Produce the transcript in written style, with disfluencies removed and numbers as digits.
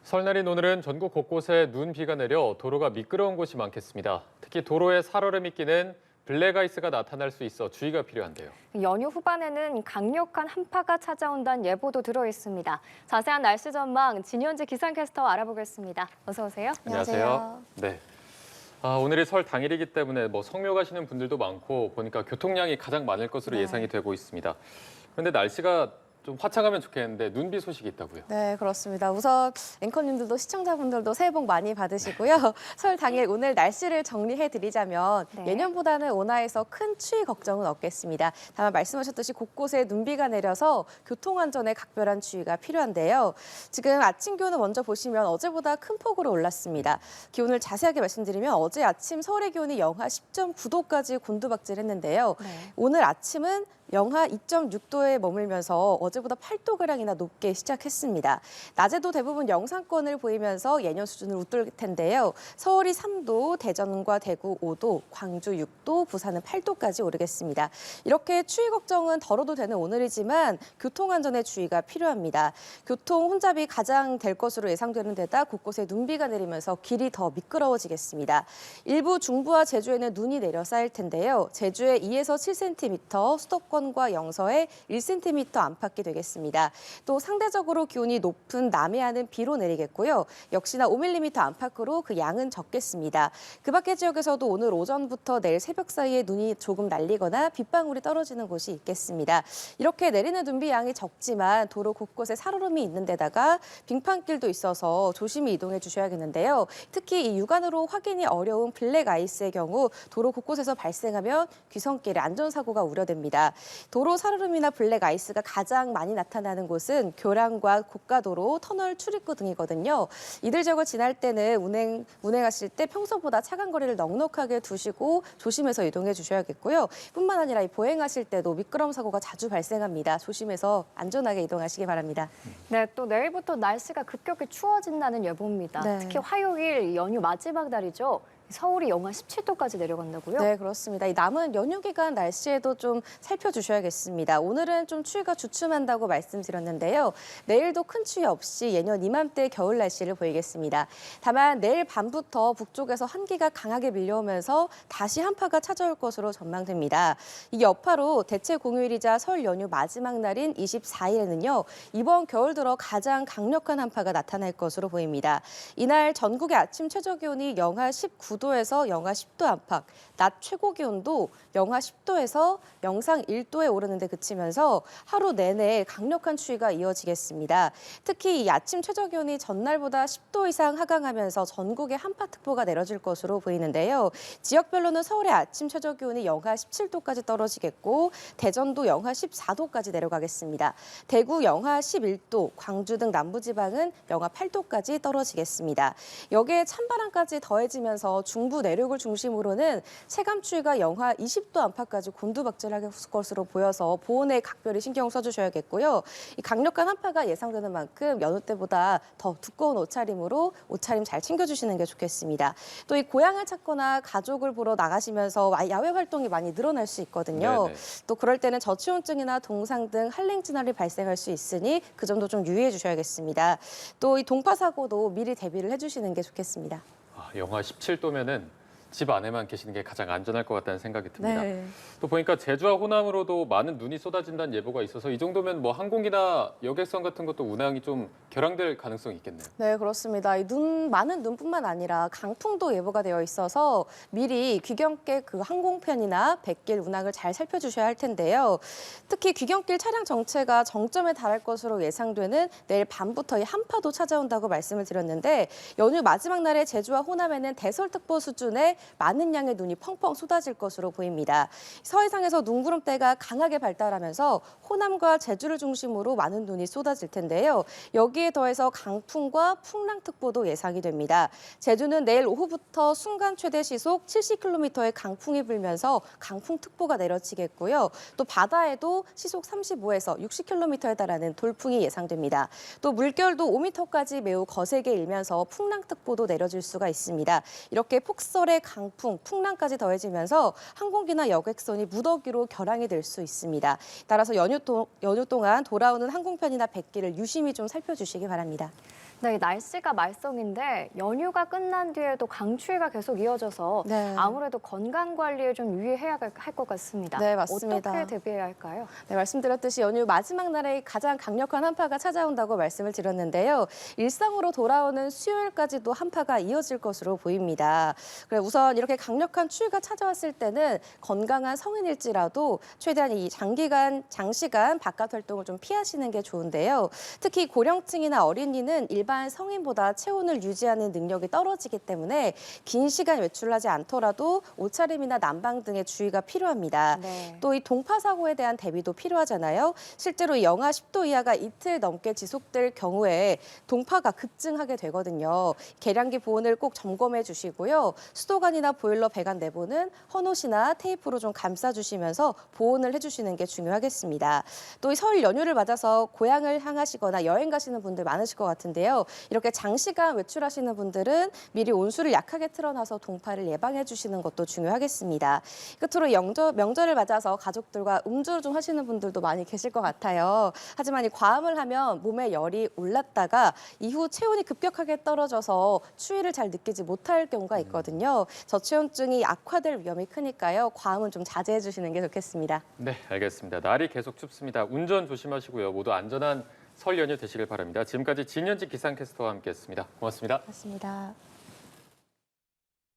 설날인 오늘은 전국 곳곳에 눈, 비가 내려 도로가 미끄러운 곳이 많겠습니다. 특히 도로에 살얼음이 끼는 블랙아이스가 나타날 수 있어 주의가 필요한데요. 연휴 후반에는 강력한 한파가 찾아온다는 예보도 들어 있습니다. 자세한 날씨 전망 진현지 기상캐스터와 알아보겠습니다. 어서 오세요. 안녕하세요. 네. 오늘이 설 당일이기 때문에 성묘 가시는 분들도 많고 보니까 교통량이 가장 많을 것으로 예상이 되고 있습니다. 그런데 날씨가 좀 화창하면 좋겠는데 눈비 소식이 있다고요. 네, 그렇습니다. 우선 앵커님들도 시청자분들도 새해 복 많이 받으시고요. 설 당일 오늘 날씨를 정리해드리자면 네. 예년보다는 온화해서 큰 추위 걱정은 없겠습니다. 다만 말씀하셨듯이 곳곳에 눈비가 내려서 교통안전에 각별한 주의가 필요한데요. 지금 아침 기온을 먼저 보시면 어제보다 큰 폭으로 올랐습니다. 기온을 자세하게 말씀드리면 어제 아침 서울의 기온이 영하 10.9도까지 곤두박질했는데요. 네. 오늘 아침은 영하 2.6도에 머물면서 어제보다 8도가량이나 높게 시작했습니다. 낮에도 대부분 영상권을 보이면서 예년 수준을 웃돌 텐데요. 서울이 3도, 대전과 대구 5도, 광주 6도, 부산은 8도까지 오르겠습니다. 이렇게 추위 걱정은 덜어도 되는 오늘이지만 교통안전에 주의가 필요합니다. 교통 혼잡이 가장 될 것으로 예상되는 데다 곳곳에 눈비가 내리면서 길이 더 미끄러워지겠습니다. 일부 중부와 제주에는 눈이 내려 쌓일 텐데요. 제주에 2에서 7cm, 수도권과 영서에 1cm 안팎이 되겠습니다. 또 상대적으로 기온이 높은 남해안은 비로 내리겠고요. 역시나 5mm 안팎으로 그 양은 적겠습니다. 그 밖의 지역에서도 오늘 오전부터 내일 새벽 사이에 눈이 조금 날리거나 빗방울이 떨어지는 곳이 있겠습니다. 이렇게 내리는 눈비 양이 적지만 도로 곳곳에 살얼음이 있는 데다가 빙판길도 있어서 조심히 이동해 주셔야겠는데요. 특히 이 육안으로 확인이 어려운 블랙 아이스의 경우 도로 곳곳에서 발생하면 귀성길에 안전사고가 우려됩니다. 도로 살얼음이나 블랙 아이스가 가장 많이 나타나는 곳은 교량과 고가도로, 터널 출입구 등이거든요. 이들 지역을 지날 때는 운행하실 때 평소보다 차간 거리를 넉넉하게 두시고 조심해서 이동해 주셔야겠고요. 뿐만 아니라 보행하실 때도 미끄럼 사고가 자주 발생합니다. 조심해서 안전하게 이동하시기 바랍니다. 네, 또 내일부터 날씨가 급격히 추워진다는 예보입니다. 네. 특히 화요일 연휴 마지막 날이죠. 서울이 영하 17도까지 내려간다고요? 네, 그렇습니다. 이 남은 연휴 기간 날씨에도 좀 살펴주셔야겠습니다. 오늘은 좀 추위가 주춤한다고 말씀드렸는데요. 내일도 큰 추위 없이 예년 이맘때 겨울 날씨를 보이겠습니다. 다만 내일 밤부터 북쪽에서 한기가 강하게 밀려오면서 다시 한파가 찾아올 것으로 전망됩니다. 이 여파로 대체 공휴일이자 설 연휴 마지막 날인 24일에는요. 이번 겨울 들어 가장 강력한 한파가 나타날 것으로 보입니다. 이날 전국의 아침 최저 기온이 영하 19도에서 영하 10도 안팎, 낮 최고 기온도 영하 10도에서 영상 1도에 오르는데 그치면서 하루 내내 강력한 추위가 이어지겠습니다. 특히 이 아침 최저 기온이 전날보다 10도 이상 하강하면서 전국에 한파특보가 내려질 것으로 보이는데요. 지역별로는 서울의 아침 최저 기온이 영하 17도까지 떨어지겠고 대전도 영하 14도까지 내려가겠습니다. 대구 영하 11도, 광주 등 남부지방은 영하 8도까지 떨어지겠습니다. 여기에 찬바람까지 더해지면서 중부 내륙을 중심으로는 체감 추위가 영하 20도 안팎까지 곤두박질할 것으로 보여서 보온에 각별히 신경 써주셔야겠고요. 이 강력한 한파가 예상되는 만큼 여느 때보다 더 두꺼운 옷차림으로 옷차림 잘 챙겨주시는 게 좋겠습니다. 또 이 고향을 찾거나 가족을 보러 나가시면서 야외 활동이 많이 늘어날 수 있거든요. 네네. 또 그럴 때는 저체온증이나 동상 등 한랭 진화를 발생할 수 있으니 그 점도 좀 유의해 주셔야겠습니다. 또 이 동파 사고도 미리 대비를 해주시는 게 좋겠습니다. 영하 17도면은 집 안에만 계시는 게 가장 안전할 것 같다는 생각이 듭니다. 네. 또 보니까 제주와 호남으로도 많은 눈이 쏟아진다는 예보가 있어서 이 정도면 항공기나 여객선 같은 것도 운항이 좀 결항될 가능성이 있겠네요. 네, 그렇습니다. 많은 눈뿐만 아니라 강풍도 예보가 되어 있어서 미리 귀경객 항공편이나 백길 운항을 잘 살펴주셔야 할 텐데요. 특히 귀경길 차량 정체가 정점에 달할 것으로 예상되는 내일 밤부터 이 한파도 찾아온다고 말씀을 드렸는데 연휴 마지막 날에 제주와 호남에는 대설특보 수준의 많은 양의 눈이 펑펑 쏟아질 것으로 보입니다. 서해상에서 눈구름대가 강하게 발달하면서 호남과 제주를 중심으로 많은 눈이 쏟아질 텐데요. 여기에 더해서 강풍과 풍랑특보도 예상이 됩니다. 제주는 내일 오후부터 순간 최대 시속 70km의 강풍이 불면서 강풍특보가 내려지겠고요. 또 바다에도 시속 35에서 60km에 달하는 돌풍이 예상됩니다. 또 물결도 5m까지 매우 거세게 일면서 풍랑특보도 내려질 수가 있습니다. 이렇게 폭설의 강풍, 풍랑까지 더해지면서 항공기나 여객선이 무더기로 결항이 될 수 있습니다. 따라서 연휴 동안 돌아오는 항공편이나 백기를 유심히 좀 살펴주시기 바랍니다. 네, 날씨가 말썽인데 연휴가 끝난 뒤에도 강추위가 계속 이어져서 네. 아무래도 건강 관리에 좀 유의해야 할 것 같습니다. 네, 맞습니다. 어떻게 대비해야 할까요? 네, 말씀드렸듯이 연휴 마지막 날에 가장 강력한 한파가 찾아온다고 말씀을 드렸는데요. 일상으로 돌아오는 수요일까지도 한파가 이어질 것으로 보입니다. 그래 우선 이렇게 강력한 추위가 찾아왔을 때는 건강한 성인일지라도 최대한 이 장시간 바깥 활동을 좀 피하시는 게 좋은데요. 특히 고령층이나 어린이는 일반 성인보다 체온을 유지하는 능력이 떨어지기 때문에 긴 시간 외출하지 않더라도 옷차림이나 난방 등의 주의가 필요합니다. 네. 또 이 동파 사고에 대한 대비도 필요하잖아요. 실제로 영하 10도 이하가 이틀 넘게 지속될 경우에 동파가 급증하게 되거든요. 계량기 보온을 꼭 점검해 주시고요. 수도관이나 보일러 배관 내부는 헌옷이나 테이프로 좀 감싸주시면서 보온을 해주시는 게 중요하겠습니다. 또 이 설 연휴를 맞아서 고향을 향하시거나 여행 가시는 분들 많으실 것 같은데요. 이렇게 장시간 외출하시는 분들은 미리 온수를 약하게 틀어놔서 동파를 예방해 주시는 것도 중요하겠습니다. 끝으로 명절을 맞아서 가족들과 음주를 좀 하시는 분들도 많이 계실 것 같아요. 하지만 이 과음을 하면 몸에 열이 올랐다가 이후 체온이 급격하게 떨어져서 추위를 잘 느끼지 못할 경우가 있거든요. 저체온증이 악화될 위험이 크니까요. 과음은 좀 자제해 주시는 게 좋겠습니다. 네, 알겠습니다. 날이 계속 춥습니다. 운전 조심하시고요. 모두 안전한 설 연휴 되시길 바랍니다. 지금까지 진현지 기상캐스터와 함께했습니다. 고맙습니다. 맞습니다.